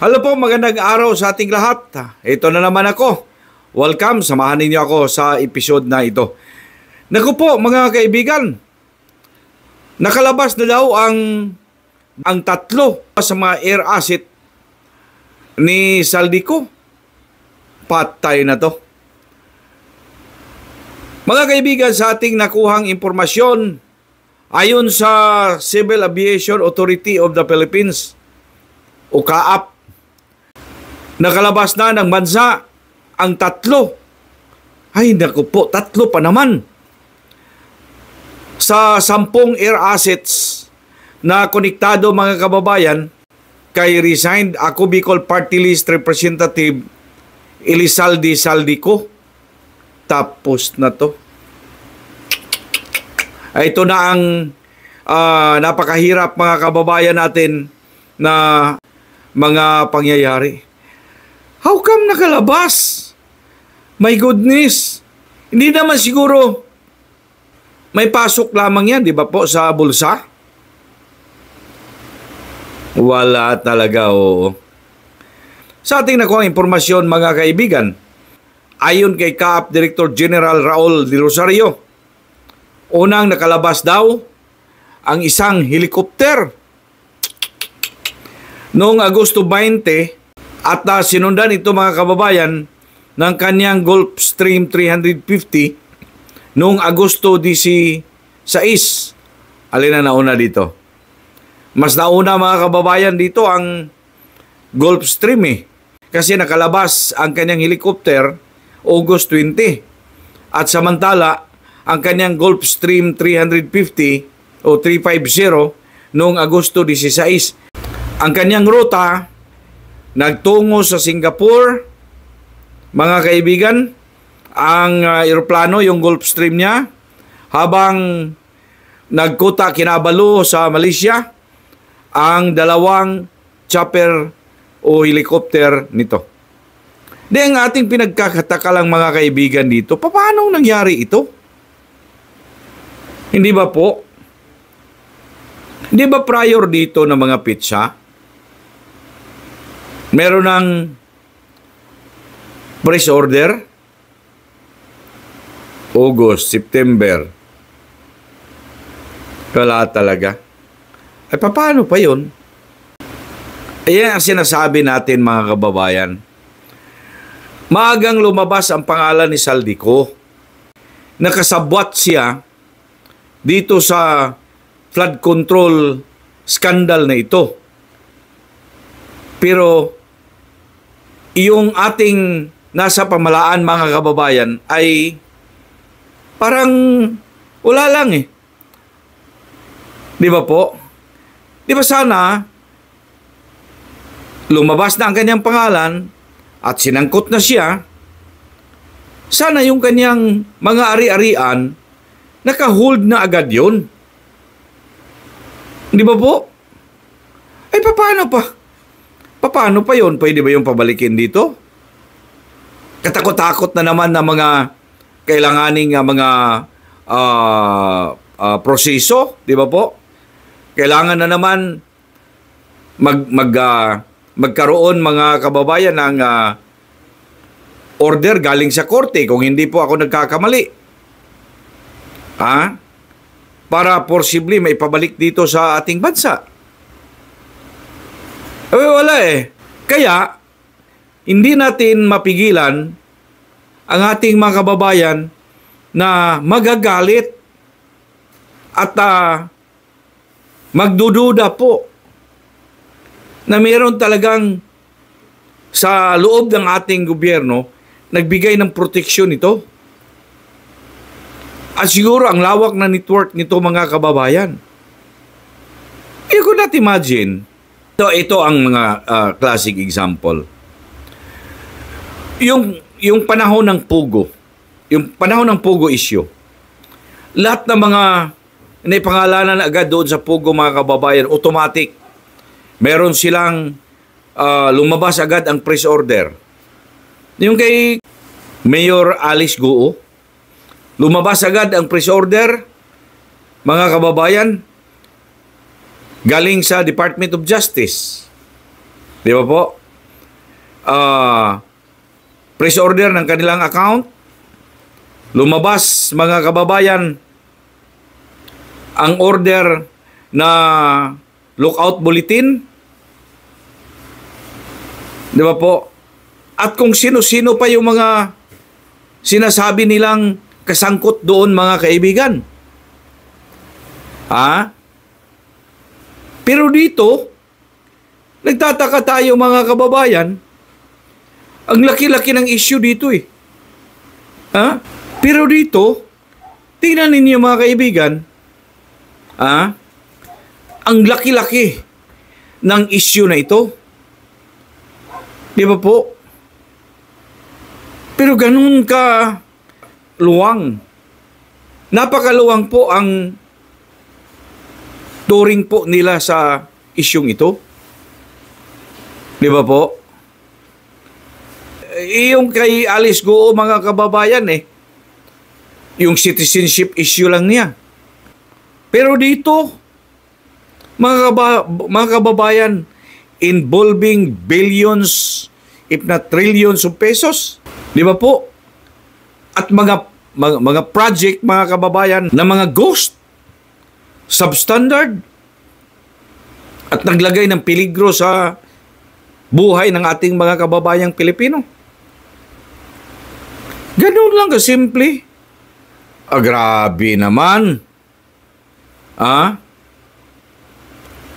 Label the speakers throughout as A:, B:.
A: Hello po, magandang araw sa ating lahat. Ito na naman ako. Welcome, samahan ninyo ako sa episode na ito. Naku po mga kaibigan, nakalabas na daw ang tatlo sa mga air asset ni Saldico. Patay na to. Mga kaibigan, sa ating nakuhang impormasyon, ayon sa Civil Aviation Authority of the Philippines o CAAP, nakalabas na ng bansa ang tatlo. Ay naku po, tatlo pa naman. Sa 10 air assets na konektado mga kababayan kay resigned Ako Bicol Party List Representative Elizalde Saldico. Tapos na to. Ay, ito na ang napakahirap mga kababayan natin na mga pangyayari. How come nakalabas? My goodness. Hindi naman siguro may pasok lamang yan, di ba po, sa bulsa? Wala talaga, oo. Sa ating nakuha impormasyon, mga kaibigan, ayon kay CAAP Director General Raul De Rosario, unang nakalabas daw ang isang helikopter noong Agosto 20 at sinundan ito mga kababayan ng kanyang Gulfstream 350 noong Agosto 16. Alin na nauna dito? Mas nauna mga kababayan dito ang Gulfstream kasi nakalabas ang kanyang helicopter August 20 at samantala ang kanyang Gulfstream 350 o 350 noong Agosto 16. Ang kanyang ruta nagtungo sa Singapore, mga kaibigan, ang eroplano, yung Gulfstream niya, habang nagkuta Kinabalu sa Malaysia, ang dalawang chopper o helicopter nito. Di ang ating pinagkakataka lang mga kaibigan dito, paano nangyari ito? Hindi ba po? Hindi ba prior dito ng mga pitsa? Meron ng press order, August, September. Wala talaga. Ay, paano pa yun? Ayan ang sinasabi natin mga kababayan. Maagang lumabas ang pangalan ni Saldico. Nakasabwat siya dito sa flood control scandal na ito. Pero yung ating nasa pamalaan mga kababayan ay parang wala lang Di ba po? Di ba sana lumabas na ang kanyang pangalan at sinangkot na siya, sana yung kanyang mga ari-arian naka-hold na agad yun. Di ba po? Ay, paano pa? Paano pa yun? Pwede ba yung pabalikin dito? Katakot-takot na naman na mga kailanganing mga proseso, di ba po? Kailangan na naman magkaroon mga kababayan ng order galing sa korte kung hindi po ako nagkakamali. Para possibly may pabalik dito sa ating bansa. Wala Kaya, hindi natin mapigilan ang ating mga kababayan na magagalit at magdududa po na mayroon talagang sa loob ng ating gobyerno nagbigay ng proteksyon ito. At siguro ang lawak na network nito mga kababayan. You could not imagine. Ito ang mga classic example. Yung panahon ng Pugo, yung panahon ng Pugo issue, lahat ng mga naipangalanan agad doon sa Pugo mga kababayan, automatic. Meron silang lumabas agad ang press order. Yung kay Mayor Alice Guo, lumabas agad ang press order, mga kababayan, galing sa Department of Justice. Di ba po? press order ng kanilang account. Lumabas, mga kababayan, ang order na lookout bulletin. Di ba po? At kung sino-sino pa yung mga sinasabi nilang kasangkot doon, mga kaibigan. Pero dito, nagtataka tayo, mga kababayan, ang laki-laki ng issue dito eh. Pero dito, tingnan ninyo, mga kaibigan, ang laki-laki ng issue na ito. Di ba po? Pero ganun ka luwang. Napakaluwang po ang turing po nila sa isyung ito. Di ba po? Yung kay Alice Goo, mga kababayan yung citizenship issue lang niya. Pero dito, mga kababayan, involving billions, if not trillions of pesos. Di ba po? At mga project, mga kababayan, na mga ghost, substandard, at naglagay ng peligro sa buhay ng ating mga kababayang Pilipino. Ganun lang kasimple. Grabe naman.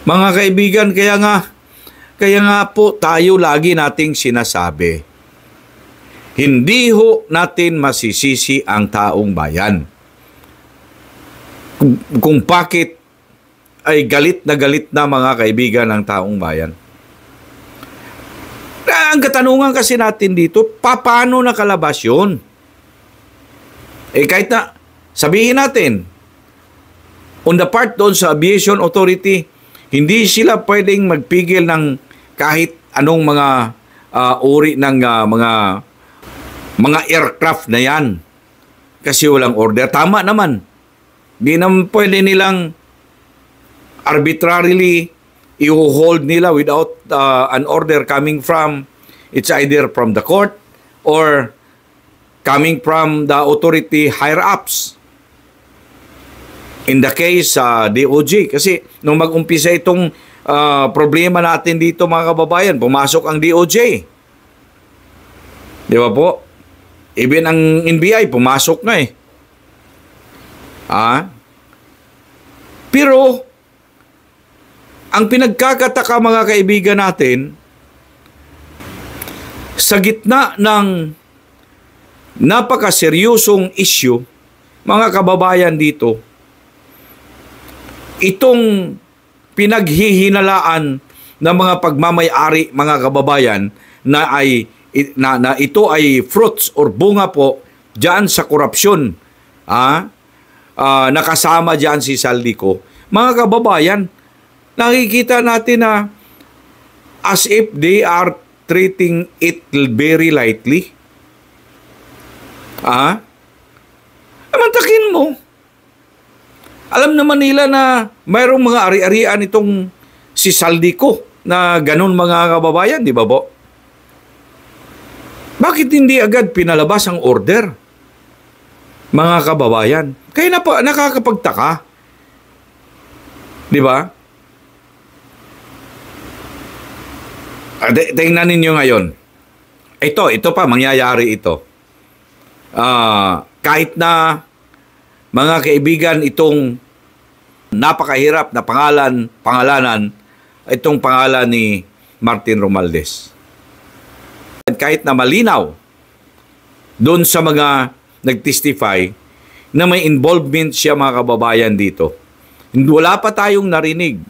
A: Mga kaibigan, kaya nga po tayo lagi nating sinasabi, hindi ho natin masisisi ang taong bayan. Kung bakit ay galit na mga kaibigan ng taong bayan. Ang katanungan kasi natin dito, paano nakalabas yun? Kahit na sabihin natin, on the part doon sa Aviation Authority, hindi sila pwedeng magpigil ng kahit anong mga uri ng mga aircraft na yan. Kasi walang order. Tama naman. Di naman pwede nilang arbitrarily i-hold nila without an order coming from, it's either from the court or coming from the authority higher-ups. In the case DOJ, kasi nung mag-umpisa itong problema natin dito, mga kababayan, pumasok ang DOJ. Di ba po? Even ang NBI, pumasok na Pero, ang pinagkakataka, mga kaibigan natin, sa gitna ng napakaseryosong issue, mga kababayan dito, itong pinaghihinalaan ng mga pagmamay-ari, mga kababayan, na ito ay fruits or bunga po diyan sa korupsyon. Nakasama diyan si Saldico. Mga kababayan, nakikita natin na as if they are treating it very lightly. Mantakin mo. Alam naman nila na mayroong mga ari-arian itong si Saldico na ganun, mga kababayan, di ba po? Bakit hindi agad pinalabas ang order, mga kababayan? Kaya nakakapagtaka. Di ba? Tingnan ninyo ngayon. Ito pa, mangyayari ito. Kahit na, mga kaibigan, itong napakahirap na pangalanan, itong pangalan ni Martin Romualdez. Kahit na malinaw doon sa mga nag-testify na may involvement siya, mga kababayan, dito. Wala pa tayong narinig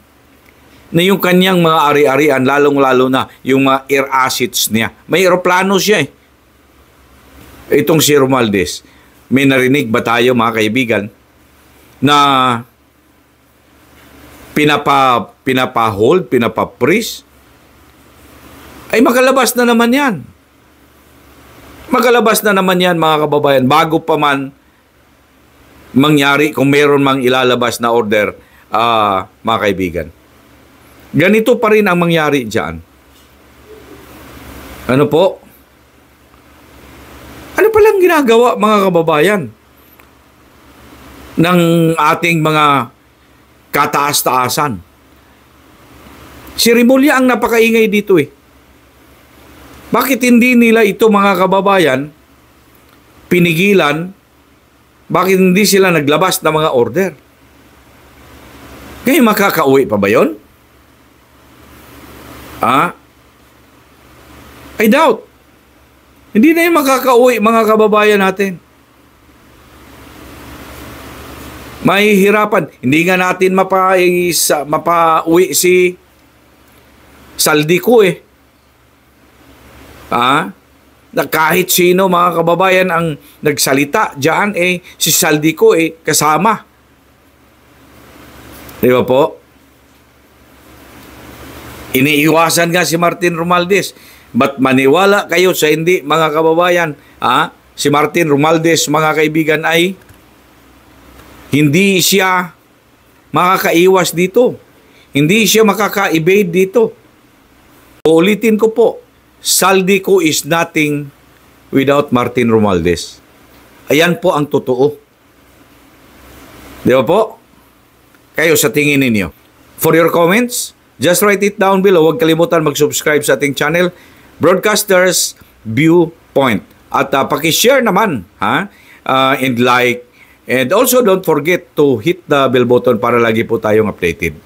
A: na yung kanyang mga ari-arian, lalong-lalo na yung mga air assets niya. May aeroplano siya Itong si Romualdez. May narinig ba tayo, mga kaibigan, na pinapa-hold, pinapa-freeze? Ay makalabas na naman yan. Makalabas na naman yan, mga kababayan, bago pa man mangyari, kung meron mang ilalabas na order, mga kaibigan. Ganito pa rin ang mangyari dyan. Ano po? Ano palang ginagawa mga kababayan ng ating mga kataas-taasan? Si Rimulya ang napakaingay dito eh. Bakit hindi nila ito mga kababayan pinigilan? Bakit hindi sila naglabas ng mga order? Ngayon makakauwi pa ba yun? I doubt. Hindi na yung makakauwi mga kababayan natin. Mahihirapan. Hindi nga natin mapauwi si Saldico eh. Na kahit sino mga kababayan ang nagsalita diyan si Saldico kasama. Di ba po? Iniiwasan nga si Martin Romualdez. Ba't maniwala kayo sa hindi mga kababayan? Si Martin Romualdez mga kaibigan ay hindi siya makakaiwas dito. Hindi siya makaka-evade dito. Uulitin ko po, Saldico is nothing without Martin Romualdez. Ayan po ang totoo. Di ba po? Kayo sa tingin ninyo. For your comments, just write it down below. Huwag kalimutan mag-subscribe sa ating channel, Broadcasters Viewpoint. At pakishare naman, and like. And also don't forget to hit the bell button para lagi po tayong updated.